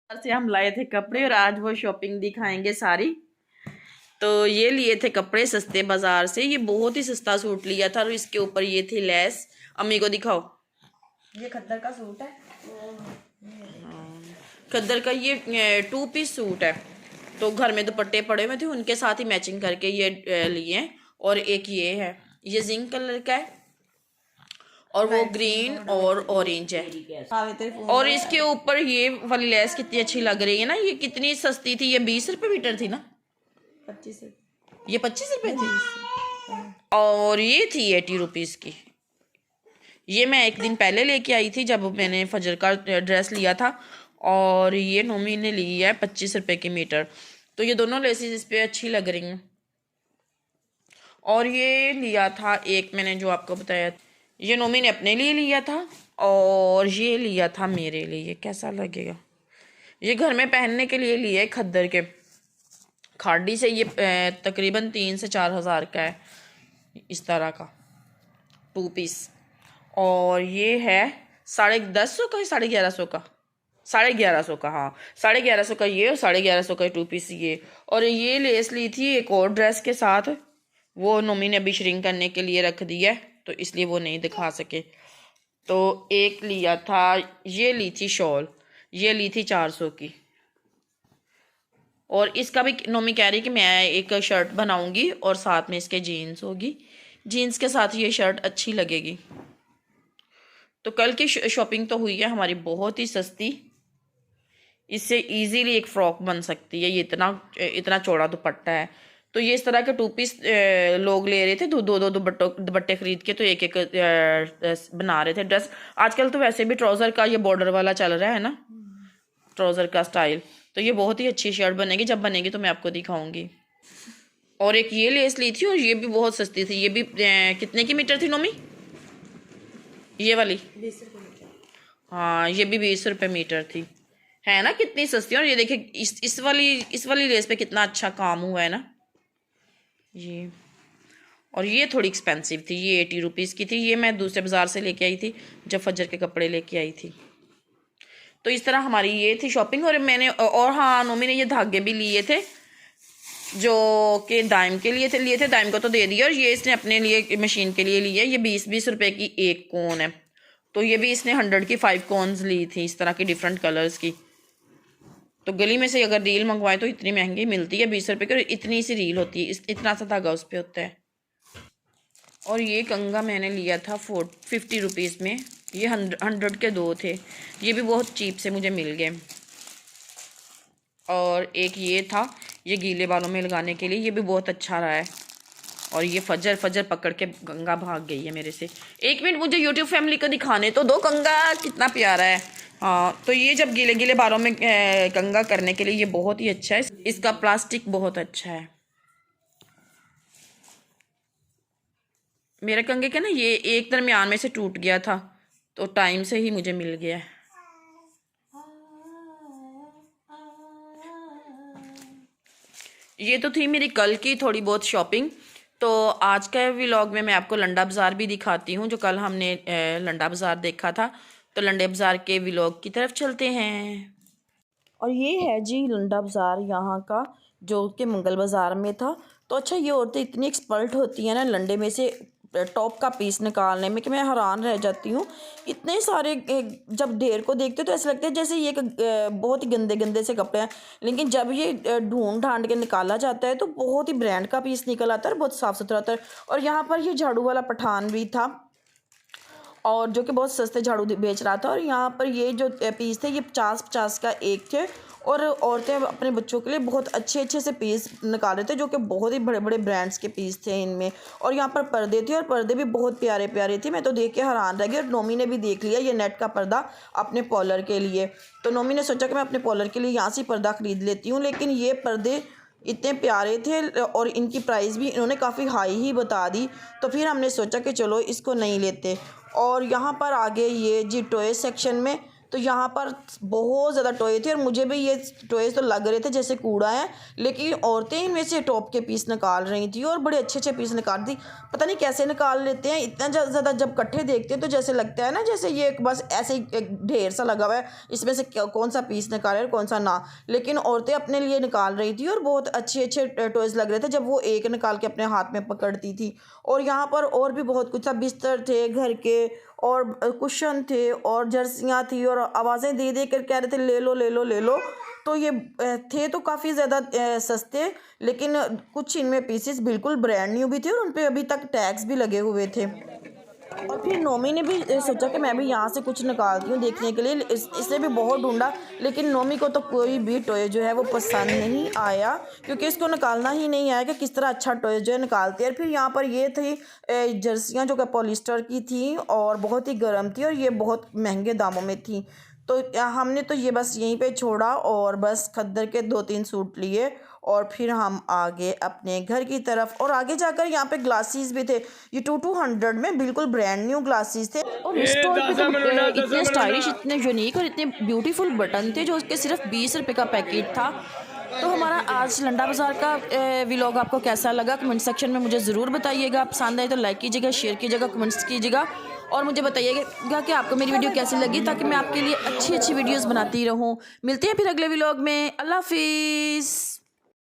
से हम लाए थे कपड़े और आज वो शॉपिंग दिखाएंगे सारी। तो ये लिए थे कपड़े सस्ते बाजार से। ये बहुत ही सस्ता सूट लिया था और इसके ऊपर ये थी लेस। अम्मी को दिखाओ। ये खद्दर का सूट है। खद्दर का ये 2 पीस सूट है। तो घर में दुपट्टे पड़े हुए थे, उनके साथ ही मैचिंग करके ये लिए। और एक ये है, ये जिंक कलर का है और वो ग्रीन और ऑरेंज है। और इसके ऊपर ये वाली लेस कितनी अच्छी लग रही है ना। ये कितनी सस्ती थी, ये 20 रुपए मीटर थी ना। 25। ये 25 रुपए थी और ये थी 80 रुपीज की। ये मैं एक दिन पहले लेके आई थी जब मैंने फजर का ड्रेस लिया था। और ये नोमी ने ली है 25 रुपए की मीटर। तो ये दोनों लेसेस इस पे अच्छी लग रही हैं। और ये लिया था एक मैंने जो आपको बताया, ये नोमी ने अपने लिए लिया था और ये लिया था मेरे लिए। कैसा लगेगा, ये घर में पहनने के लिए लिए खद्दर के खाड़ी से। ये तकरीबन 3 से 4 हज़ार का है, इस तरह का 2 पीस। और ये है 10.5 का, 11.5 का, 11.5 का। हाँ 11.5 का ये और 11.5 का 2 पीस ये। और ये लेस ली थी एक और ड्रेस के साथ, वो नोमी ने अभी श्रिंक करने के लिए रख दी है तो इसलिए वो नहीं दिखा सके। तो एक लिया था, ये ली थी शॉल, ये ली थी 400 की। और इसका भी नोमी कह रही कि मैं एक शर्ट बनाऊंगी और साथ में इसके जीन्स होगी, जीन्स के साथ ये शर्ट अच्छी लगेगी। तो कल की शॉपिंग तो हुई है हमारी बहुत ही सस्ती। इससे इजीली एक फ्रॉक बन सकती है। ये इतना चौड़ा दुपट्टा है। तो ये इस तरह के 2 पीस लोग ले रहे थे, दो दुपट्टे खरीद के। तो एक एक बना रहे थे ड्रेस। आजकल तो वैसे भी ट्राउजर का ये बॉर्डर वाला चल रहा है ना, ट्राउजर का स्टाइल। तो ये बहुत ही अच्छी शर्ट बनेगी, जब बनेगी तो मैं आपको दिखाऊंगी। और एक ये लेस ली थी और ये भी बहुत सस्ती थी। ये भी कितने की मीटर थी नोमी, ये वाली? 20 रुपये मीटर। हाँ ये भी 20 रुपये मीटर थी, है ना कितनी सस्ती। और ये देखिए इस वाली लेस पे कितना अच्छा काम हुआ है ना ये। और ये थोड़ी एक्सपेंसिव थी, ये 80 रुपीज़ की थी। ये मैं दूसरे बाज़ार से लेके आई थी जब फजर के कपड़े लेके आई थी। तो इस तरह हमारी ये थी शॉपिंग। और मैंने और हाँ नोमी ने ये धागे भी लिए थे जो कि दाइम के लिए थे। दाइम को तो दे दिया। और ये इसने अपने लिए मशीन के लिए लिया। ये 20-20 रुपए की एक कोन है। तो ये भी इसने 100 की 5 कोन्स ली थी, इस तरह की डिफरेंट कलर्स की। तो गली में से अगर रील मंगवाए तो इतनी महंगी मिलती है 20 रुपए की, और इतनी सी रील होती है, इतना सा धागा उस पर होता है। और ये कंगा मैंने लिया था 50 रुपीज़ में। ये 100 के 2 थे। ये भी बहुत चीप से मुझे मिल गए। और एक ये था, ये गीले बालों में लगाने के लिए, ये भी बहुत अच्छा रहा है। और ये फजर पकड़ के कंगा भाग गई है मेरे से। 1 मिनट मुझे यूट्यूब फैमिली को दिखाने तो दो, कंगा कितना प्यारा है। हाँ तो ये जब गीले गीले बालों में कंगा करने के लिए ये बहुत ही अच्छा है। इसका प्लास्टिक बहुत अच्छा है। मेरे कंगे के ना ये एक दरमियान में से टूट गया था, तो टाइम से ही मुझे मिल गया है। ये तो थी मेरी कल की थोड़ी बहुत शॉपिंग। तो आज का व्लॉग में मैं आपको लंडा बाज़ार भी दिखाती हूँ, जो कल हमने लंडा बाज़ार देखा था। तो लंडे बाज़ार के व्लॉग की तरफ चलते हैं। और ये है जी लंडा बाज़ार यहाँ का, जो कि मंगल बाज़ार में था। तो अच्छा, ये औरतें इतनी एक्सपर्ट होती हैं ना लंडे में से टॉप का पीस निकालने में कि मैं हैरान रह जाती हूँ। इतने सारे जब ढेर को देखते तो ऐसा लगता है जैसे ये बहुत ही गंदे गंदे से कपड़े हैं, लेकिन जब ये ढूंढ ढांड के निकाला जाता है तो बहुत ही ब्रांड का पीस निकल आता है, बहुत साफ़ सुथरा होता है। और यहाँ पर ये झाड़ू वाला पठान भी था, और जो कि बहुत सस्ते झाड़ू बेच रहा था। और यहाँ पर ये जो पीस थे ये 50-50 का एक थे। और औरतें अपने बच्चों के लिए बहुत अच्छे अच्छे से पीस निकाल रहे थे, जो कि बहुत ही बड़े बड़े ब्रांड्स के पीस थे इनमें। और यहाँ पर पर्दे थे, और पर्दे भी बहुत प्यारे प्यारे थे। मैं तो देख के हैरान रह गई। और नोमी ने भी देख लिया ये नेट का पर्दा अपने पॉलर के लिए। तो नोमी ने सोचा कि मैं अपने पॉलर के लिए यहाँ से पर्दा ख़रीद लेती हूँ, लेकिन ये पर्दे इतने प्यारे थे और इनकी प्राइस भी इन्होंने काफ़ी हाई ही बता दी। तो फिर हमने सोचा कि चलो इसको नहीं लेते। और यहाँ पर आगे ये जी टॉय सेक्शन में तो यहाँ पर बहुत ज़्यादा टॉय थे और मुझे भी ये टॉयज़ तो लग रहे थे जैसे कूड़ा है, लेकिन औरतें इनमें से टॉप के पीस निकाल रही थी और बड़े अच्छे अच्छे पीस निकाल दी। पता नहीं कैसे निकाल लेते हैं इतना ज़्यादा, जब इकट्ठे देखते हैं तो जैसे लगता है ना जैसे ये बस ऐसे ही एक ढेर सा लगा हुआ है, इसमें से कौन सा पीस निकाले और कौन सा ना। लेकिन औरतें अपने लिए निकाल रही थी और बहुत अच्छे अच्छे टॉयज़ लग रहे थे जब वो एक निकाल के अपने हाथ में पकड़ती थी। और यहाँ पर और भी बहुत कुछ था, बिस्तर थे घर के और कुशन थे और जर्सियाँ थी और आवाज़ें दे दे कर कह रहे थे ले लो ले लो ले लो। तो ये थे तो काफ़ी ज़्यादा सस्ते, लेकिन कुछ इनमें पीसेस बिल्कुल ब्रांड न्यू भी थे और उन पे अभी तक टैग्स भी लगे हुए थे। और फिर नोमी ने भी सोचा कि मैं भी यहाँ से कुछ निकालती हूँ देखने के लिए। इसने भी बहुत ढूंढा, लेकिन नोमी को तो कोई भी टॉय जो है वो पसंद नहीं आया, क्योंकि इसको निकालना ही नहीं आया कि किस तरह अच्छा टॉय जो है निकालते हैं। फिर यहाँ पर ये थी जर्सियाँ जो कि पॉलिस्टर की थी और बहुत ही गर्म थी और ये बहुत महंगे दामों में थी। तो हमने तो ये बस यहीं पे छोड़ा और बस खद्दर के 2-3 सूट लिए और फिर हम आगे अपने घर की तरफ। और आगे जाकर यहाँ पे ग्लासेस भी थे, ये 200 में बिल्कुल ब्रांड न्यू ग्लासेस थे। और इस स्टॉल पे तो इतने स्टाइलिश, इतने यूनिक और इतने ब्यूटीफुल बटन थे जो उसके सिर्फ 20 रुपये का पैकेट था। तो हमारा आज लंडा बाज़ार का व्लॉग आपको कैसा लगा कमेंट सेक्शन में मुझे ज़रूर बताइएगा। पसंद आए तो लाइक कीजिएगा, शेयर कीजिएगा, कमेंट्स कीजिएगा और मुझे बताइएगा कि आपको मेरी वीडियो कैसी लगी, ताकि मैं आपके लिए अच्छी अच्छी वीडियोस बनाती रहूं। मिलते हैं फिर अगले व्लॉग में। अल्लाह हाफिज़।